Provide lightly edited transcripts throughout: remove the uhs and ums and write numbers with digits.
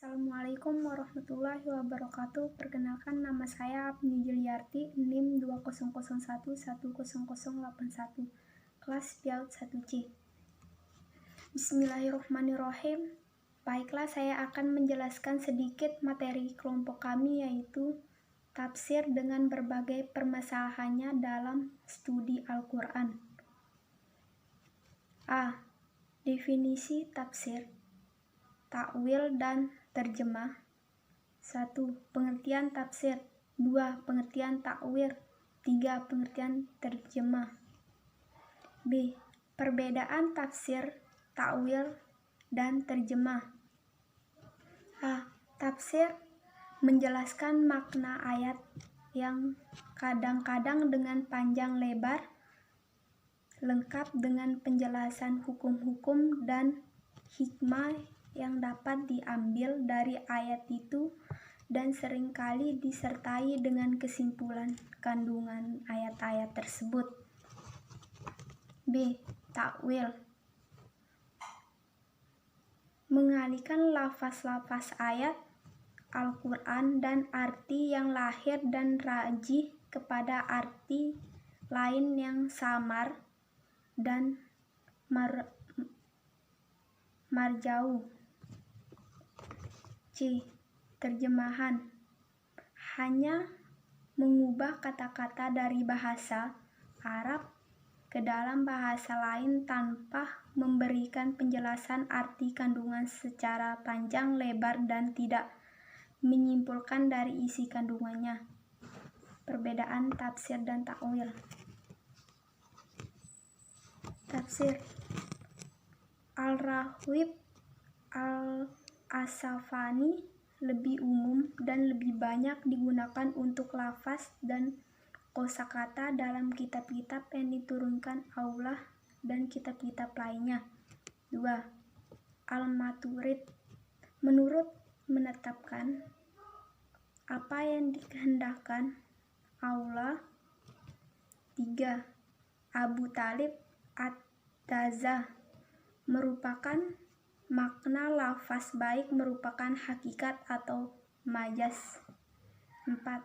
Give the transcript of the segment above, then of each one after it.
Assalamualaikum warahmatullahi wabarakatuh. Perkenalkan, nama saya Apni Juliarti, NIM 20011001, kelas PIAUD 1C. Bismillahirrahmanirrahim. Baiklah, saya akan menjelaskan sedikit materi kelompok kami, yaitu tafsir dengan berbagai permasalahannya dalam studi Al-Quran. A. Definisi tafsir, takwil dan terjemah. 1. Pengertian tafsir. 2. Pengertian takwil. 3. Pengertian terjemah. B. Perbedaan tafsir, takwil, dan terjemah. A. Tafsir menjelaskan makna ayat yang kadang-kadang dengan panjang lebar, lengkap dengan penjelasan hukum-hukum dan hikmah yang dapat diambil dari ayat itu dan seringkali disertai dengan kesimpulan kandungan ayat-ayat tersebut. B. Takwil mengalihkan lafaz-lafaz ayat Al-Quran dan arti yang lahir dan rajih kepada arti lain yang samar dan marjauh. C. Terjemahan hanya mengubah kata-kata dari bahasa Arab ke dalam bahasa lain tanpa memberikan penjelasan arti kandungan secara panjang lebar dan tidak menyimpulkan dari isi kandungannya. Perbedaan tafsir dan takwil. Tafsir. Al-Raghib Al-Asfahani lebih umum dan lebih banyak digunakan untuk lafaz dan kosakata dalam kitab-kitab yang diturunkan Allah dan kitab-kitab lainnya. 2. Al-Maturid menetapkan apa yang dikehendakkan Allah. 3. Abu Talib At-Tazah merupakan makna lafaz baik merupakan hakikat atau majaz. 4.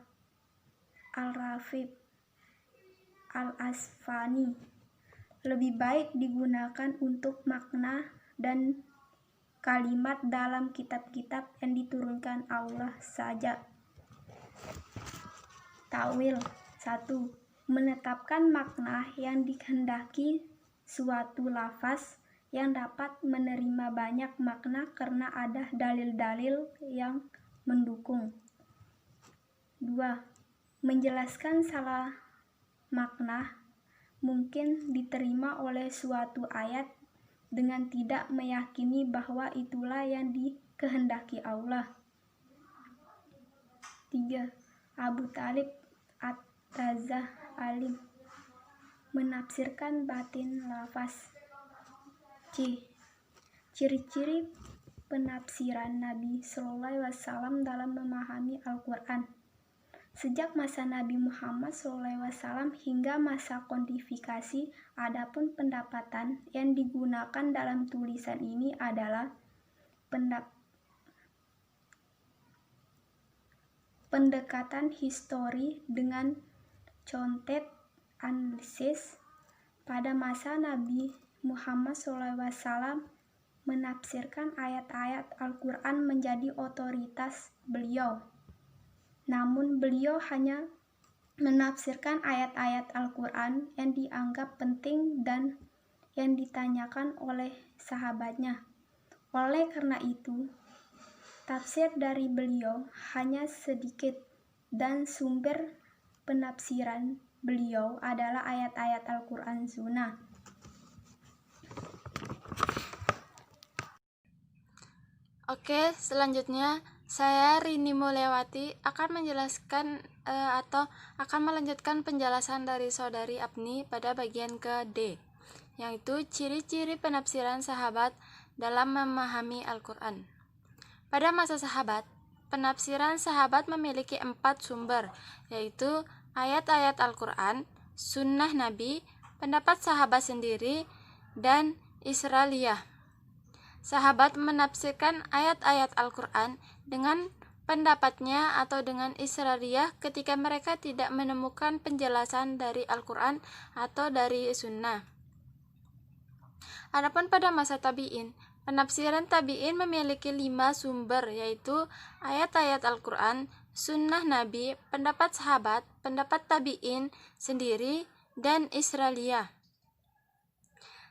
Al-Raghib Al-Asfahani lebih baik digunakan untuk makna dan kalimat dalam kitab-kitab yang diturunkan Allah saja. Takwil. 1. Menetapkan makna yang dikehendaki suatu lafaz yang dapat menerima banyak makna karena ada dalil-dalil yang mendukung. 2. Menjelaskan salah makna mungkin diterima oleh suatu ayat dengan tidak meyakini bahwa itulah yang dikehendaki Allah. 3. Abu Talib At-Tazah alim menafsirkan batin lafaz. C. Ciri-ciri penafsiran Nabi SAW dalam memahami Al-Quran. Sejak masa Nabi Muhammad SAW hingga masa kodifikasi, adapun pendapatan yang digunakan dalam tulisan ini adalah pendekatan histori dengan context analisis. Pada masa Nabi Muhammad SAW menafsirkan ayat-ayat Al-Quran menjadi otoritas beliau. Namun beliau hanya menafsirkan ayat-ayat Al-Quran yang dianggap penting dan yang ditanyakan oleh sahabatnya. Oleh karena itu, tafsir dari beliau hanya sedikit dan sumber penafsiran beliau adalah ayat-ayat Al-Quran Sunnah. Oke, selanjutnya saya Rini Mulyawati akan menjelaskan atau akan melanjutkan penjelasan dari saudari Apni pada bagian ke D, yaitu ciri-ciri penafsiran sahabat dalam memahami Al-Quran. Pada masa sahabat, penafsiran sahabat memiliki 4 sumber, yaitu ayat-ayat Al-Quran, sunnah Nabi, pendapat sahabat sendiri, dan Israiliyah. sahabat menafsirkan ayat-ayat Al-Quran dengan pendapatnya atau dengan Israriyah ketika mereka tidak menemukan penjelasan dari Al-Quran atau dari Sunnah. Adapun pada masa tabi'in, penafsiran tabi'in memiliki 5 sumber, yaitu ayat-ayat Al-Quran, Sunnah Nabi, pendapat sahabat, pendapat tabi'in sendiri, dan Israriyah.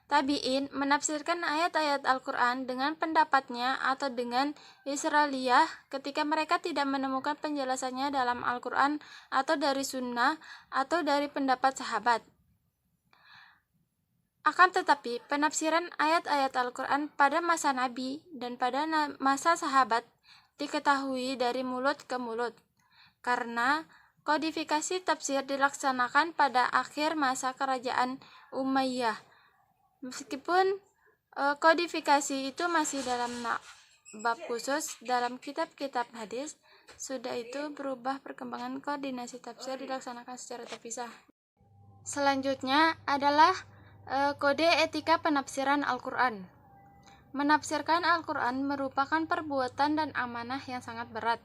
Tabi'in menafsirkan ayat-ayat Al-Quran dengan pendapatnya atau dengan Israriyah ketika mereka tidak menemukan penjelasannya dalam Al-Quran atau dari Sunnah atau dari pendapat sahabat. Akan tetapi, penafsiran ayat-ayat Al-Quran pada masa Nabi dan pada masa sahabat diketahui dari mulut ke mulut, karena kodifikasi tafsir dilaksanakan pada akhir masa kerajaan Umayyah. Meskipun kodifikasi itu masih dalam bab khusus dalam kitab-kitab hadis, sudah itu berubah perkembangan koordinasi tafsir dilaksanakan secara terpisah. Selanjutnya adalah kode etika penafsiran Al-Quran. Menafsirkan Al-Quran merupakan perbuatan dan amanah yang sangat berat.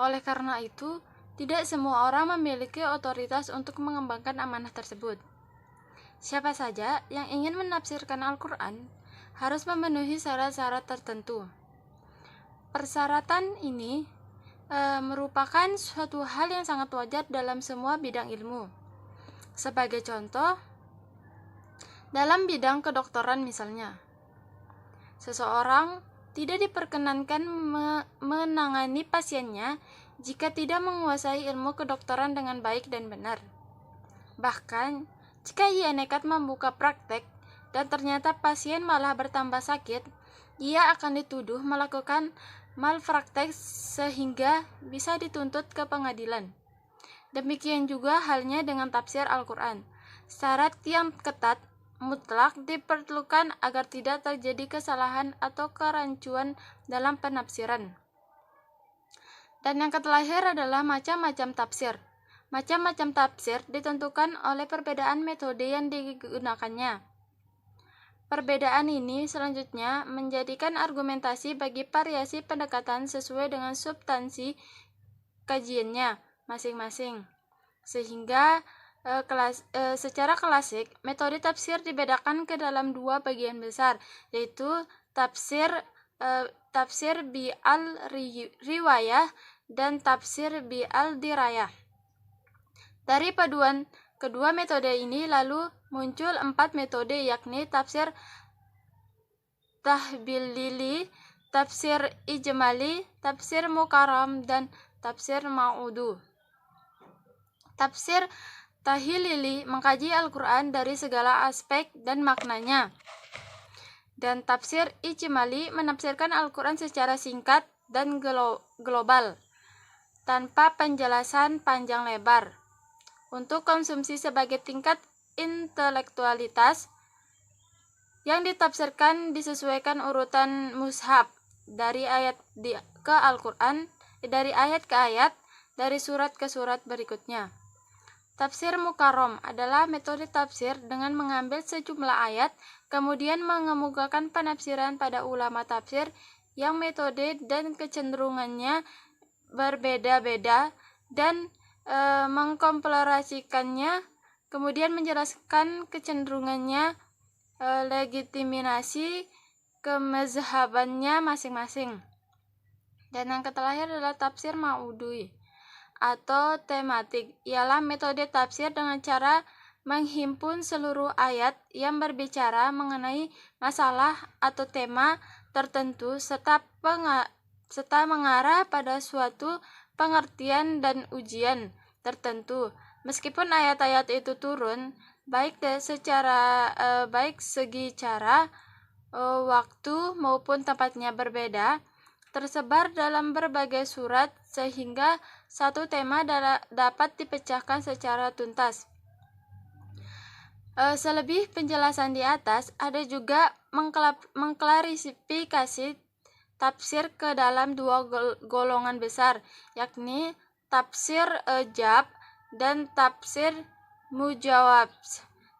Oleh karena itu, tidak semua orang memiliki otoritas untuk mengembangkan amanah tersebut. Siapa saja yang ingin menafsirkan Al-Quran harus memenuhi syarat-syarat tertentu. Persyaratan ini merupakan suatu hal yang sangat wajar dalam semua bidang ilmu. Sebagai contoh, dalam bidang kedokteran misalnya, seseorang tidak diperkenankan menangani pasiennya jika tidak menguasai ilmu kedokteran dengan baik dan benar. Bahkan, jika ia nekat membuka praktek dan ternyata pasien malah bertambah sakit, ia akan dituduh melakukan malpraktek sehingga bisa dituntut ke pengadilan. Demikian juga halnya dengan tafsir Al-Quran. Syarat yang ketat mutlak diperlukan agar tidak terjadi kesalahan atau kerancuan dalam penafsiran. Dan yang terakhir adalah macam-macam tafsir. Macam-macam tafsir ditentukan oleh perbedaan metode yang digunakannya. Perbedaan ini selanjutnya menjadikan argumentasi bagi variasi pendekatan sesuai dengan substansi kajiannya masing-masing. Sehingga secara klasik, metode tafsir dibedakan ke dalam 2 bagian besar, yaitu tafsir bi al-riwayah dan tafsir bi al-dirayah. Dari paduan kedua metode ini lalu muncul 4 metode, yakni tafsir tahbilili, tafsir ijmali, tafsir mukarram, dan tafsir ma'udu. Tafsir tahlili mengkaji Al-Quran dari segala aspek dan maknanya. Dan tafsir ijmali menafsirkan Al-Quran secara singkat dan global, tanpa penjelasan panjang lebar. Untuk konsumsi sebagai tingkat intelektualitas, yang ditafsirkan disesuaikan urutan mushaf dari ayat ke Al-Quran, dari ayat ke ayat, dari surat ke surat berikutnya. Tafsir mukarram adalah metode tafsir dengan mengambil sejumlah ayat, kemudian mengemukakan penafsiran pada ulama tafsir yang metode dan kecenderungannya berbeda-beda dan mengkomparasikannya, kemudian menjelaskan kecenderungannya, legitimasi kemazhabannya masing-masing. Dan yang terakhir adalah tafsir ma'udui atau tematik, ialah metode tafsir dengan cara menghimpun seluruh ayat yang berbicara mengenai masalah atau tema tertentu serta mengarah pada suatu pengertian dan ujian tertentu. Meskipun ayat-ayat itu turun baik segi cara, waktu maupun tempatnya berbeda, tersebar dalam berbagai surat sehingga satu tema dapat dipecahkan secara tuntas. Selebih penjelasan di atas, ada juga mengklarifikasi tafsir ke dalam 2 golongan besar, yakni tafsir jab dan tafsir mujawab.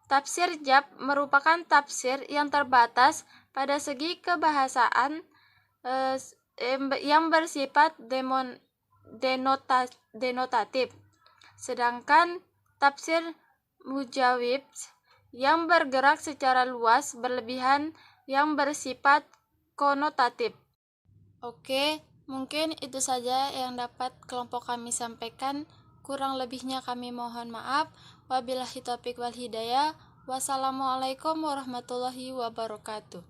Tafsir jab merupakan tafsir yang terbatas pada segi kebahasaan yang bersifat denotatif, sedangkan tafsir mujawib yang bergerak secara luas berlebihan yang bersifat konotatif. Oke, mungkin itu saja yang dapat kelompok kami sampaikan. Kurang lebihnya kami mohon maaf. Wabillahi taufiq wal hidayah. Wassalamualaikum warahmatullahi wabarakatuh.